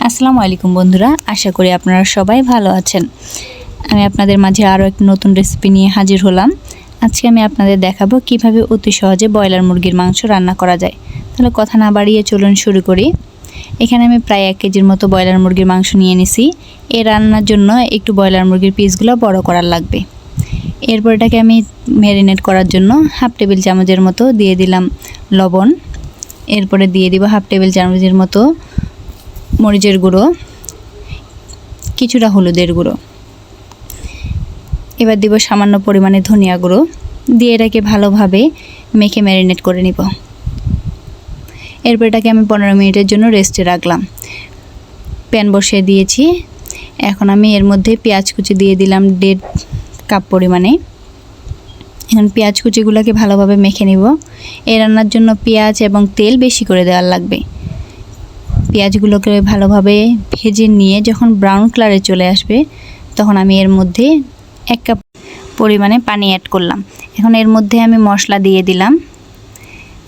আসসালামু আলাইকুম বন্ধুরা, আশা করি আপনারা সবাই ভালো আছেন। আমি আপনাদের মাঝে আরও একটা নতুন রেসিপি নিয়ে হাজির হলাম। আজকে আমি আপনাদের দেখাবো কিভাবে অতি সহজে ব্রয়লার মুরগির মাংস রান্না করা যায়। তাহলে কথা না বাড়িয়ে চলুন শুরু করি। এখানে আমি প্রায় 1 কেজির মতো ব্রয়লার মুরগির মাংস নিয়ে নিছি। এই রান্নার জন্য একটু ব্রয়লার মুরগির পিসগুলো বড় করার লাগবে। এরপর এটাকে আমি ম্যারিনেট করার জন্য হাফ টেবিল চামচের মতো দিয়ে দিলাম লবণ। এরপরে দিয়ে দিব হাফ টেবিল চামচের মতো মরিচের গুঁড়ো, কিছুটা হলুদের গুঁড়ো। এবার দিব সামান্য পরিমাণে ধনিয়া গুঁড়ো, দিয়ে এটাকে ভালোভাবে মেখে ম্যারিনেট করে নিব। এরপর এটাকে আমি 15 মিনিটের জন্য রেস্টে রাখলাম। প্যান বসিয়ে দিয়েছি। এখন আমি এর মধ্যে পেঁয়াজ কুচি দিয়ে দিলাম 1.5 কাপ পরিমাণে। এখন পেঁয়াজ কুচিগুলোকে ভালোভাবে মেখে নিব। এই রান্নার জন্য পেঁয়াজ এবং তেল বেশি করে দেওয়ার লাগবে। পেঁয়াজগুলোকে ভালোভাবে ভেজে নিয়ে যখন ব্রাউন কালারে চলে আসবে তখন আমি এর মধ্যে 1 কাপ পরিমাণে পানি অ্যাড করলাম। এখন এর মধ্যে আমি মশলা দিয়ে দিলাম।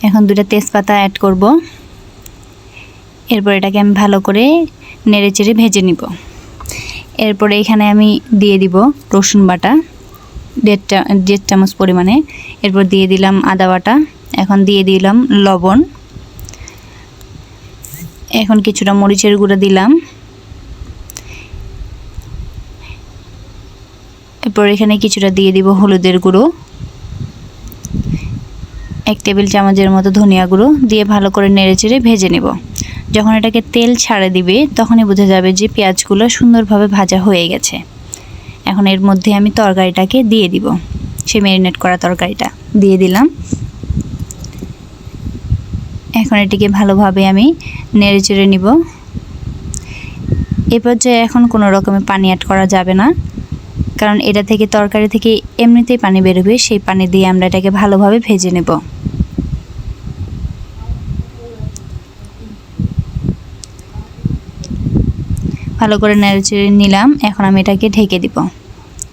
এখন 2টা তেজপাতা অ্যাড করব। এরপর এটাকে আমি ভালো করে নেড়েচেড়ে ভেজে নিব। এরপরে এখানে আমি দিয়ে দিব রসুন বাটা 1.5 চামচ পরিমাণে। এরপর দিয়ে দিলাম আদা বাটা। এখন দিয়ে দিলাম লবণ। এখন কিছুটা মরিচের গুঁড়ো দিলাম। এরপর এখানে কিছুটা দিয়ে দিব হলুদের গুঁড়ো, 1 টেবিল চামচের মতো ধনিয়া গুঁড়ো দিয়ে ভালো করে নেড়েচেড়ে ভেজে নেব। যখন এটাকে তেল ছাড়ে দিবে তখনই বোঝা যাবে যে পেঁয়াজগুলো সুন্দরভাবে ভাজা হয়ে গেছে। এখন এর মধ্যে আমি তরকারিটাকে দিয়ে দিব। সে ম্যারিনেট করা তরকারিটা দিয়ে দিলাম। এখন এটিকে ভালোভাবে আমি নেড়েচেড়ে নিব। এ পর্যায়ে এখন কোনো রকমের পানি অ্যাড করা যাবে না, কারণ এটা থেকে তরকারি থেকে এমনিতেই পানি বেরোবে। সেই পানি দিয়ে আমরা এটাকে ভালোভাবে ভেজে নেব। ভালো করে নেড়েচেড়ে নিলাম। এখন আমি এটাকে ঢেকে দিব।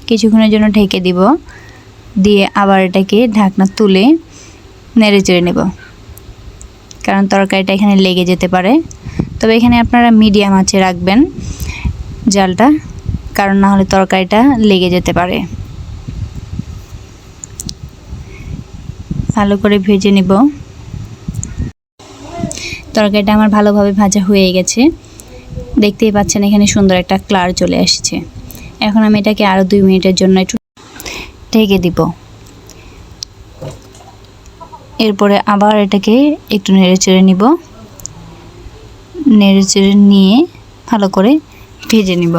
কিছুক্ষণের জন্য ঢেকে দিব, দিয়ে আবার এটাকে ঢাকনা তুলে নেড়েচেড়ে নেব, কারণ তরকারিটা এখানে লেগে যেতে পারে। তবে এখানে আপনারা মিডিয়াম আঁচে রাখবেন জালটা, কারণ না হলে তরকারিটা লেগে যেতে পারে। ভালো করে ভেজে নিব। তরকারিটা আমার ভালোভাবে ভাজা হয়ে গেছে। দেখতেই পাচ্ছেন এখানে সুন্দর একটা কালার চলে এসেছে। এখন আমি এটাকে আরও 2 মিনিটের জন্য একটু ঢেকে দিব। এরপরে আবার এটাকে একটু নেড়েচেড়ে নিব। নেড়েচেড়ে নিয়ে ভালো করে ভেজে নিব।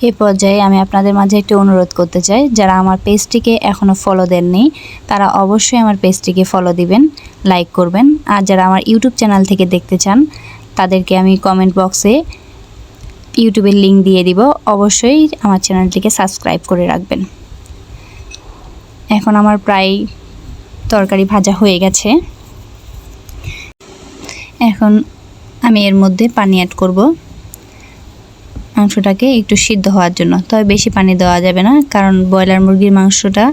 এ পর্যায়ে আমি আপনাদের মাঝে একটি অনুরোধ করতে চাই, যারা আমার পেজটিকে এখনও ফলো দেননি তারা অবশ্যই আমার পেজটিকে ফলো দিবেন, লাইক করবেন। আর যারা আমার ইউটিউব চ্যানেল থেকে দেখতে চান তাদেরকে আমি কমেন্ট বক্সে ইউটিউবের লিঙ্ক দিয়ে দিব। অবশ্যই আমার চ্যানেলটিকে সাবস্ক্রাইব করে রাখবেন। এখন আমার প্রায় তরকারি ভাজা হয়ে গেছে। এখন আমি এর মধ্যে পানি অ্যাড করব মাংসটাকে একটু সিদ্ধ হওয়ার জন্য। তবে বেশি পানি দেওয়া যাবে না, কারণ ব্রয়লার মুরগির মাংসটা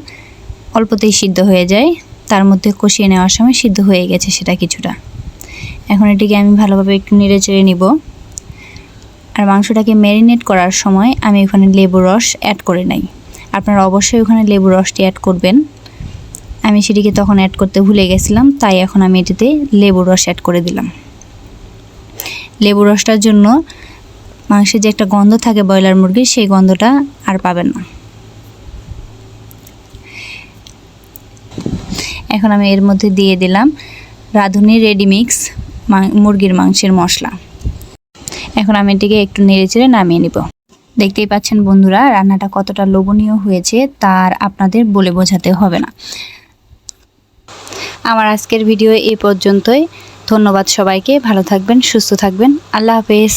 অল্পতেই সিদ্ধ হয়ে যায়। তার মধ্যে কষিয়ে নেওয়ার সময় সিদ্ধ হয়ে গেছে সেটা কিছুটা। এখন এটিকে আমি ভালোভাবে একটু নেড়েচেড়ে নিব। আর মাংসটাকে ম্যারিনেট করার সময় আমি ওখানে লেবুর রস অ্যাড করে নাই। আপনারা অবশ্যই ওখানে লেবুর রসটি অ্যাড করবেন। আমি সেটিকে তখন অ্যাড করতে ভুলে গেছিলাম, তাই এখন আমি এটিতে লেবুর রস অ্যাড করে দিলাম। লেবুর রসটার জন্য মাংসে যে একটা গন্ধ থাকে ব্রয়লার মুরগির, সেই গন্ধটা আর পাবেন না। এখন আমি এর মধ্যে দিয়ে দিলাম রাঁধুনি রেডিমিক্স মুরগির মাংসের মশলা। এখন আমি এটিকে একটু নেড়েচেড়ে নামিয়ে নিব। দেখতেই পাচ্ছেন বন্ধুরা রান্নাটা কতটা লোভনীয় হয়েছে তার আপনাদের বলে বোঝাতে হবে না। আমার আজকের ভিডিও এই পর্যন্তই। ধন্যবাদ সবাইকে। ভালো থাকবেন, সুস্থ থাকবেন। আল্লাহ হাফেজ।